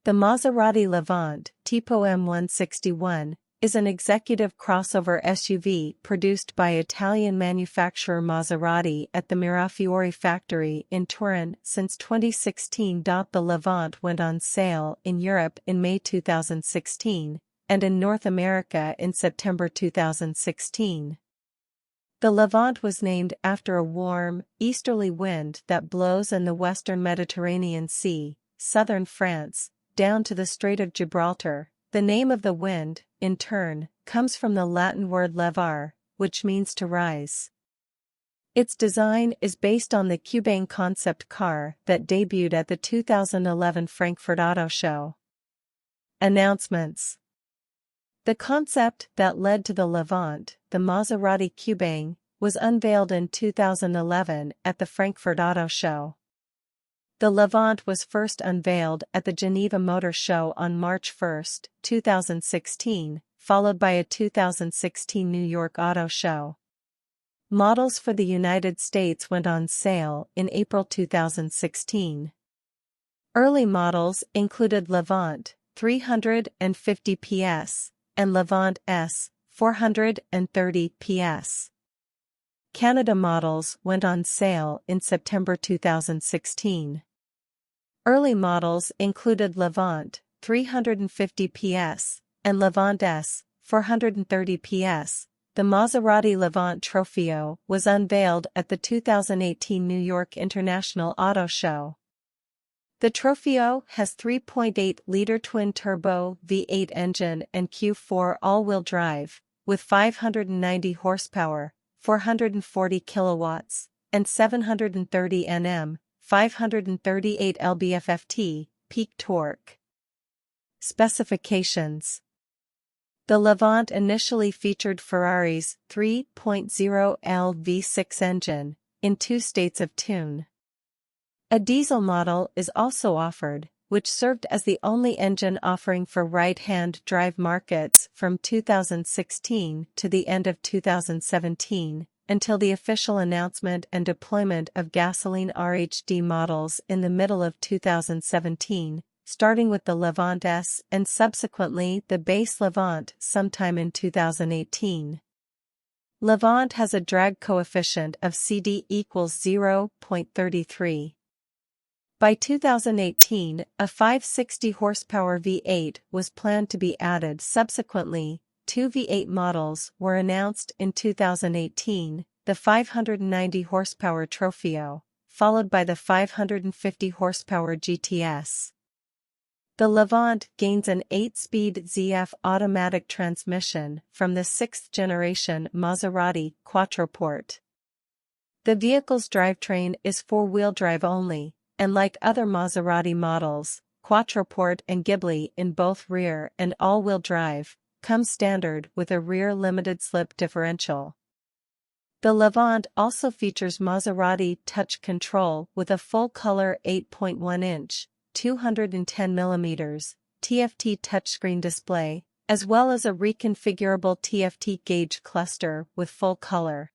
The Maserati Levante, Tipo M161, is an executive crossover SUV produced by Italian manufacturer Maserati at the Mirafiori factory in Turin since 2016. The Levante went on sale in Europe in May 2016, and in North America in September 2016. The Levante was named after a warm, easterly wind that blows in the western Mediterranean Sea, southern France, down to the Strait of Gibraltar. The name of the wind, in turn, comes from the Latin word levare, which means to rise. Its design is based on the Kubang concept car that debuted at the 2011 Frankfurt Auto Show. Announcements. The concept that led to the Levante, the Maserati Kubang, was unveiled in 2011 at the Frankfurt Auto Show. The Levante was first unveiled at the Geneva Motor Show on March 1, 2016, followed by a 2016 New York Auto Show. Models for the United States went on sale in April 2016. Early models included Levante 350 PS and Levante S 430 PS. Canada models went on sale in September 2016. Early models included Levante 350 PS and Levante S 430 PS. The Maserati Levante Trofeo was unveiled at the 2018 New York International Auto Show. The Trofeo has 3.8-liter twin-turbo V8 engine and Q4 all-wheel drive, with 590 horsepower, 440 kilowatts, and 730 Nm, 538 lb-ft, peak torque. Specifications. The Levante initially featured Ferrari's 3.0L V6 engine, in 2 states of tune. A diesel model is also offered, which served as the only engine offering for right-hand drive markets from 2016 to the end of 2017, until the official announcement and deployment of gasoline RHD models in the middle of 2017, starting with the Levante S and subsequently the base Levante sometime in 2018. Levante has a drag coefficient of CD equals 0.33. By 2018, a 560 horsepower V8 was planned to be added. Subsequently, 2 V8 models were announced in 2018, the 590 horsepower Trofeo, followed by the 550 horsepower GTS. The Levante gains an 8-speed ZF automatic transmission from the 6th generation Maserati Quattroporte. The vehicle's drivetrain is 4-wheel drive only, and like other Maserati models, Quattroporte and Ghibli in both rear and all-wheel drive, come standard with a rear limited-slip differential. The Levante also features Maserati touch control with a full-color 8.1-inch, 210mm, TFT touchscreen display, as well as a reconfigurable TFT gauge cluster with full color.